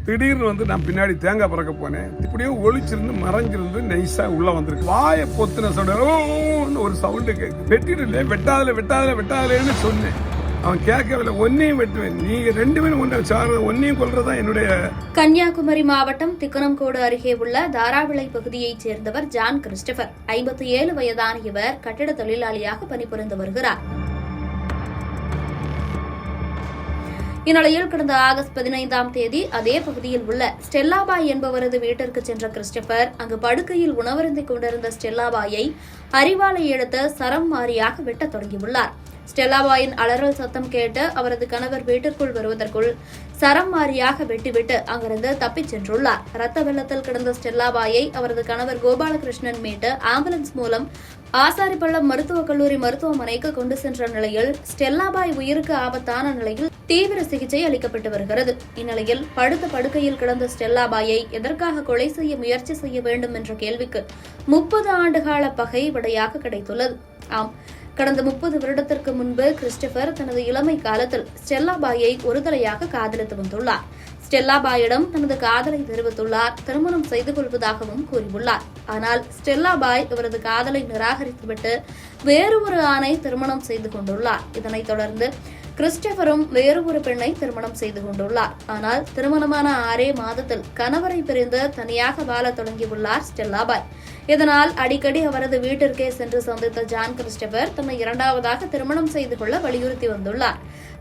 திடீர்னு நான் பின்னாடி தேங்காய் பறக்க போனேன். இப்படியே ஒளிச்சிருந்து மறைஞ்சிருந்து நைஸா உள்ள வந்திருக்கு. வாயை பொத்துன சவுண்ட் ஒரு சவுண்டு கேட்கு. வெட்டிடல, வெட்டாதலன்னு சொன்னேன். அவன் கேட்கவில்லை. ஒன்னையும் வெட்டுவேன், நீங்க 2 பேரும் ஒன்னையும் கொல்றதா என்னுடைய. கன்னியாகுமரி மாவட்டம் திக்கணம்கோடு அருகே உள்ள தாராவிளை பகுதியைச் சேர்ந்தவர் ஜான் கிறிஸ்டபர். 57 வயதான இவர் கட்டிட தொழிலாளியாக பணிபுரிந்து வருகிறார். இந்நிலையில் கடந்த ஆகஸ்ட் 15ஆம் தேதி அதே பகுதியில் உள்ள ஸ்டெல்லாபாய் என்பவரது வீட்டிற்கு சென்ற கிறிஸ்டபர் அங்கு படுக்கையில் உணவருந்திக் கொண்டிருந்த ஸ்டெல்லாபாயை அரிவாளை எடுத்து சரம் மாறியாக வெட்டத் தொடங்கியுள்ளார். ஸ்டெல்லாபாயின் அலறல் சத்தம் கேட்டு அவரது கணவர் வீட்டிற்குள் வருவதற்குள் சரம் மாறியாக வெட்டிவிட்டு அங்கிருந்து தப்பிச் சென்றுள்ளார். ரத்த வெள்ளத்தில் கிடந்த ஸ்டெல்லாபாயை அவரது கணவர் கோபாலகிருஷ்ணன் மீட்டு ஆம்புலன்ஸ் மூலம் ஆசாரிப்பள்ளம் மருத்துவக் கல்லூரி மருத்துவமனைக்கு கொண்டு சென்ற நிலையில் ஸ்டெல்லாபாய் உயிருக்கு ஆபத்தான நிலையில் தீவிர சிகிச்சை அளிக்கப்பட்டு வருகிறது. இந்நிலையில் படுத்த படுக்கையில் கிடந்த ஸ்டெல்லாபாயை எதற்காக கொலை செய்ய முயற்சி செய்ய வேண்டும் என்ற கேள்விக்கு 30 ஆண்டுகால பகை விடையாக கிடைத்துள்ளது. ஆம், கடந்த 30 வருடத்திற்கு முன்பு கிறிஸ்டபர் தனது இளமை காலத்தில் ஸ்டெல்லாபாயை ஒருதலையாக காதலித்து வந்துள்ளார். ஸ்டெல்லாபாயிடம் தனது காதலை தெரிவித்துள்ளார். திருமணம் செய்து கொள்வதாகவும் கூறியுள்ளார். ஆனால் ஸ்டெல்லாபாய் இவரது காதலை நிராகரித்துவிட்டு வேறு ஒரு ஆணை திருமணம் செய்து கொண்டுள்ளார். இதனைத் தொடர்ந்து கிறிஸ்டபரும் வேறு ஒரு பெண்ணை திருமணம் செய்து கொண்டுள்ளார். ஆனால் திருமணமான 6 மாதத்தில் கணவரை பிரிந்து தனியாக வாழ தொடங்கியுள்ளார் ஸ்டெல்லாபாய். இதனால் அடிக்கடி அவரது வீட்டிற்கே சென்று சந்தித்த ஜான் கிறிஸ்டபர் தன்னை 2வதாக திருமணம் செய்து கொள்ள வலியுறுத்தி வந்துள்ளார்.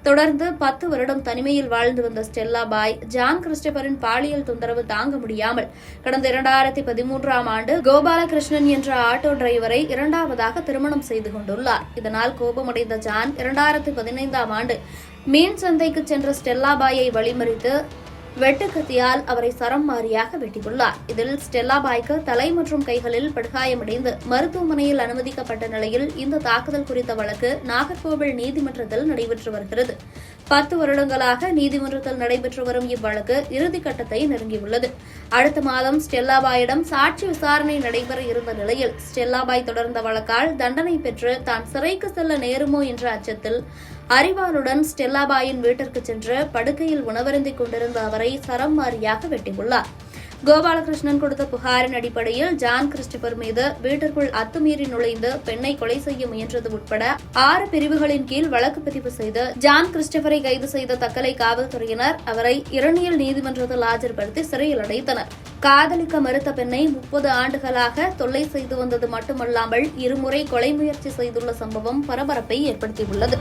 தொடர்ந்து 10 வருடம் தனிமையில் வாழ்ந்து வந்த ஸ்டெல்லாபாய் ஜான் கிறிஸ்டபரின் பாலியல் தொந்தரவு தாங்க முடியாமல் கடந்த 2013ஆம் ஆண்டு கோபாலகிருஷ்ணன் என்ற ஆட்டோ டிரைவரை 2வதாக திருமணம் செய்து கொண்டுள்ளார். இதனால் கோபமடைந்த ஜான் 2015ஆம் ஆண்டு மீன் சந்தைக்கு சென்ற ஸ்டெல்லாபாயை வழிமறித்து வெட்டுக்கத்தியால் அவரை சரம் மாறியாக வெட்டியுள்ளார். இதில் ஸ்டெல்லாபாய்க்கு தலை மற்றும் கைகளில் படுகாயமடைந்து மருத்துவமனையில் அனுமதிக்கப்பட்ட நிலையில் இந்த தாக்குதல் குறித்த வழக்கு நாகர்கோவில் நீதிமன்றத்தில் நடைபெற்று வருகிறது. 10 வருடங்களாக நீதிமன்றத்தில் நடைபெற்று வரும் இவ்வழக்கு இறுதிக்கட்டத்தை நெருங்கியுள்ளது. அடுத்த மாதம் ஸ்டெல்லாபாயிடம் சாட்சி விசாரணை நடைபெற இருந்த நிலையில் ஸ்டெல்லாபாய் தொடர்ந்த வழக்கால் தண்டனை பெற்று தான் சிறைக்கு செல்ல நேருமோ என்ற அச்சத்தில் அரிவாளுடன் ஸ்டெல்லாபாயின் வீட்டிற்கு சென்று படுக்கையில் உணவருந்திக் கொண்டிருந்த அவரை சரம் மாறியாக வெட்டியுள்ளார். கோபாலகிருஷ்ணன் கொடுத்த புகாரின் அடிப்படையில் ஜான் கிறிஸ்டபர் மீது வீட்டிற்குள் அத்துமீறி நுழைந்து பெண்ணை கொலை செய்ய முயன்றது உட்பட 6 பிரிவுகளின் கீழ் வழக்கு பதிவு செய்து ஜான் கிறிஸ்டபரை கைது செய்த தக்கலை காவல்துறையினர் அவரை இரணியல் நீதிமன்றத்தில் ஆஜர்படுத்தி சிறையில் அடைத்தனர். காதலிக்க மறுத்த பெண்ணை 30 ஆண்டுகளாக தொல்லை செய்து வந்தது மட்டுமல்லாமல் 2 முறை கொலை முயற்சி செய்துள்ள சம்பவம் பரபரப்பை ஏற்படுத்தியுள்ளது.